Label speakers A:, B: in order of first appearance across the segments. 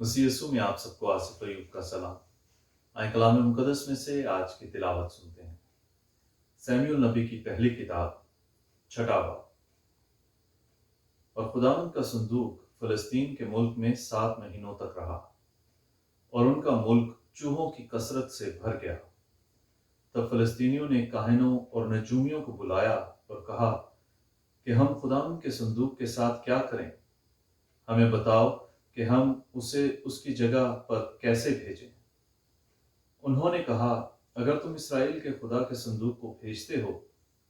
A: मसीह यीशु में आप सबको आसिफ अयूब का सलाम। आए कलाम मुकद्दस में से आज की तिलावत सुनते हैं। सैमुएल नबी की पहली किताब 6वां बाब। और खुदावंद का संदूक फिलिस्तीन के मुल्क में 7 महीनों तक रहा और उनका मुल्क चूहों की कसरत से भर गया। तब फिलिस्तीनियों ने काहिनों और नजूमियों को बुलाया और कहा कि हम खुदावंद के संदूक के साथ क्या करें? हमें बताओ कि हम उसे उसकी जगह पर कैसे भेजें। उन्होंने कहा, अगर तुम इसराइल के खुदा के संदूक को भेजते हो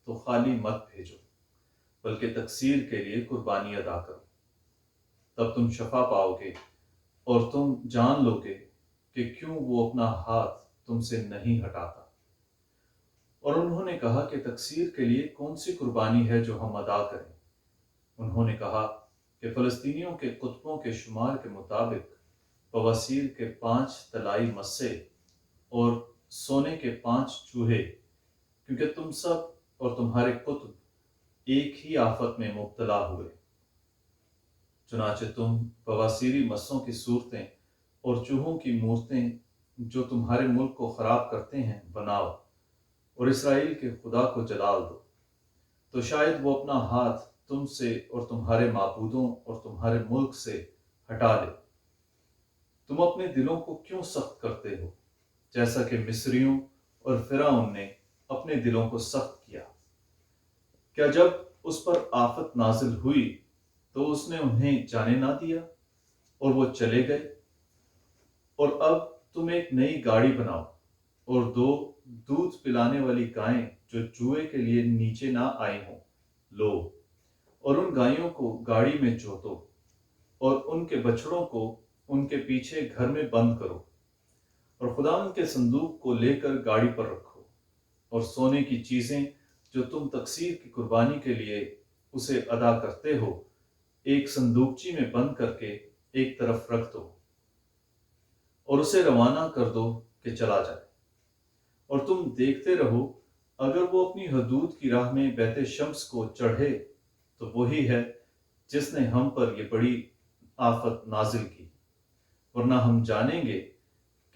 A: तो खाली मत भेजो, बल्कि तकसीर के लिए कुर्बानी अदा करो। तब तुम शफा पाओगे और तुम जान लोगे कि क्यों वो अपना हाथ तुमसे नहीं हटाता। और उन्होंने कहा कि तकसीर के लिए कौन सी कुर्बानी है जो हम अदा करें? उन्होंने कहा कि फिलिस्तीनियों के कुतबों के शुमार के मुताबिक बवासीर के 5 तलाई मस्से और सोने के 5 चूहे, क्योंकि तुम सब और तुम्हारे कुतुब एक ही आफत में मुब्तला हुए। चुनाचे तुम बवासीरी मस्सों की सूरतें और चूहों की मूर्तें जो तुम्हारे मुल्क को खराब करते हैं बनाओ और इसराइल के खुदा को जलाल दो, तो शायद वो अपना हाथ तुमसे और तुम्हारे माबूदों और तुम्हारे मुल्क से हटा ले। तुम अपने दिलों को क्यों सख्त करते हो, जैसा कि मिस्रियों और फिरौन ने अपने दिलों को सख्त किया? क्या जब उस पर आफत नाजिल हुई तो उसने उन्हें जाने ना दिया और वो चले गए? और अब तुम एक नई गाड़ी बनाओ और 2 दूध पिलाने वाली गायें जो जुए के लिए नीचे ना आई हों लो, और उन गायों को गाड़ी में जोतो और उनके बछड़ों को उनके पीछे घर में बंद करो और खुदावंद के संदूक को लेकर गाड़ी पर रखो। और सोने की चीजें जो तुम तकसीर की कुर्बानी के लिए उसे अदा करते हो एक संदूकची में बंद करके एक तरफ रख दो और उसे रवाना कर दो कि चला जाए। और तुम देखते रहो, अगर वो अपनी हदूद की राह में बैते शम्स को चढ़े तो वही है जिसने हम पर ये बड़ी आफत नाजिल की, वरना हम जानेंगे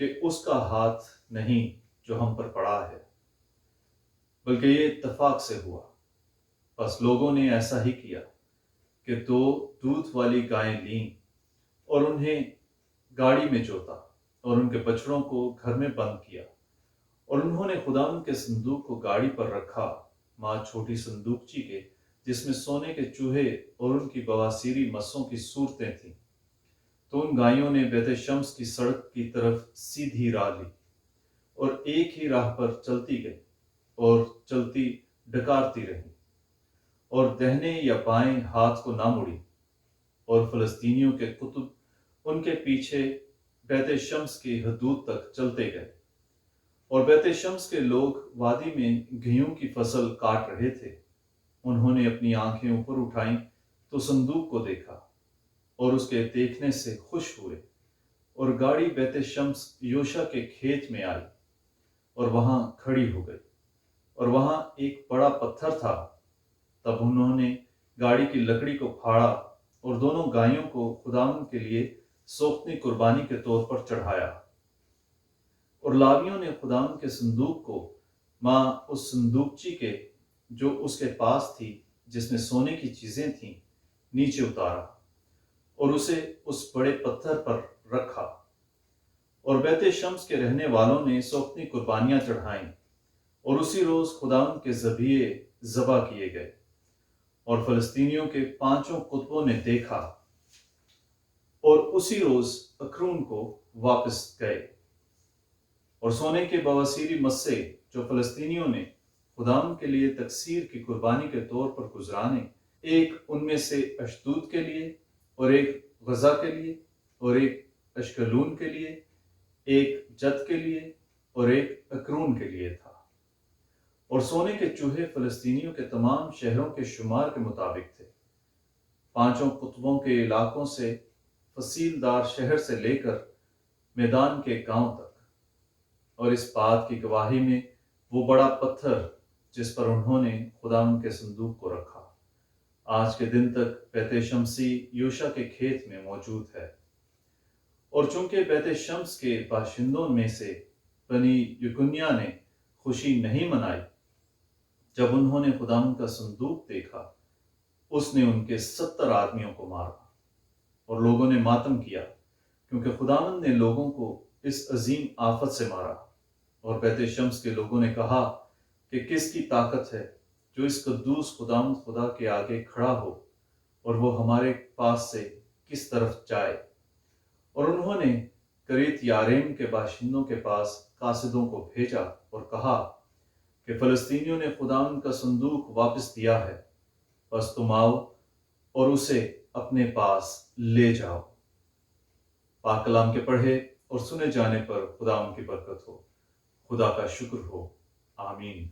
A: कि उसका हाथ नहीं जो हम पर पड़ा है, बल्कि ये इत्तफाक से हुआ। बस लोगों ने ऐसा ही किया कि 2 दूध वाली गायें लीं और उन्हें गाड़ी में जोता और उनके बछड़ों को घर में बंद किया। और उन्होंने खुदावंद के संदूक को गाड़ी पर रखा, माँ छोटी संदूकची के, जिसमें सोने के चूहे और उनकी बवासीरी मस्सों की सूरतें थीं। तो उन गायों ने बेते शम्स की सड़क की तरफ सीधी राह ली और एक ही राह पर चलती गई और चलती डकारती रही और दाहिने या बाएं हाथ को ना मुड़ी। और फिलिस्तीनियों के कुतुब उनके पीछे बेते शम्स की हदूद तक चलते गए। और बेते शम्स के लोग वादी में गेहूं की फसल काट रहे थे। उन्होंने अपनी आंखें ऊपर उठाई तो संदूक को देखा और उसके देखने से खुश हुए। और गाड़ी बेते शम्स योशा के खेत में आई और वहां खड़ी हो गई, और वहां एक बड़ा पत्थर था। तब उन्होंने गाड़ी की लकड़ी को फाड़ा और दोनों गायों को खुदावंद के लिए सोख्ती कुर्बानी के तौर पर चढ़ाया। और लावियों ने खुदावंद के संदूक को माँ उस संदूकची के जो उसके पास थी, जिसमें सोने की चीजें थीं, नीचे उतारा और उसे उस बड़े पत्थर पर रखा। और बेते शम्स के रहने वालों ने सोख्ती कुर्बानियां चढ़ाईं और उसी रोज खुदावंद के ज़बीहे ज़बा किए गए। और फिलिस्तीनियों के 5 कुतबों ने देखा और उसी रोज अक्रून को वापस गए। और सोने के बवासीरी मस्से जो फिलिस्तीनियों ने खुदावंद के लिए तकसीर की कुर्बानी के तौर पर गुजराने, एक उनमें से अशदूद के लिए और एक गजा के लिए और एक अश्कलून के लिए, एक जद के लिए और एक अक्रून के लिए था। और सोने के चूहे फिलिस्तीनियों के तमाम शहरों के शुमार के मुताबिक थे, 5 कुतबों के इलाकों से फसीलदार शहर से लेकर मैदान के गांव तक। और इस बात की गवाही में वो बड़ा पत्थर जिस पर उन्होंने खुदावंद के संदूक को रखा, आज के दिन तक बेते शम्सी योशा के खेत में मौजूद है। اور چونکہ بیت شمس کے باشندوں میں سے بنی یکنیا نے خوشی نہیں منائی جب انہوں نے خداوند کا صندوق دیکھا، اس نے ان کے 70 آدمیوں کو مارا اور لوگوں نے ماتم کیا، کیونکہ خداوند نے لوگوں کو اس عظیم آفت سے مارا۔ اور بیت شمس کے لوگوں نے کہا کہ کس کی طاقت ہے جو اس قدوس خداوند خدا کے آگے کھڑا ہو، اور وہ ہمارے پاس سے کس طرف جائے۔ اور انہوں نے کریت یاریم کے باشندوں کے پاس قاصدوں کو بھیجا اور کہا کہ فلسطینیوں نے خداوند کا صندوق واپس دیا ہے، بس تم آؤ اور اسے اپنے پاس لے جاؤ۔ پاک کلام کے پڑھے اور سنے جانے پر خداوند کی برکت ہو۔ خدا کا شکر ہو، آمین۔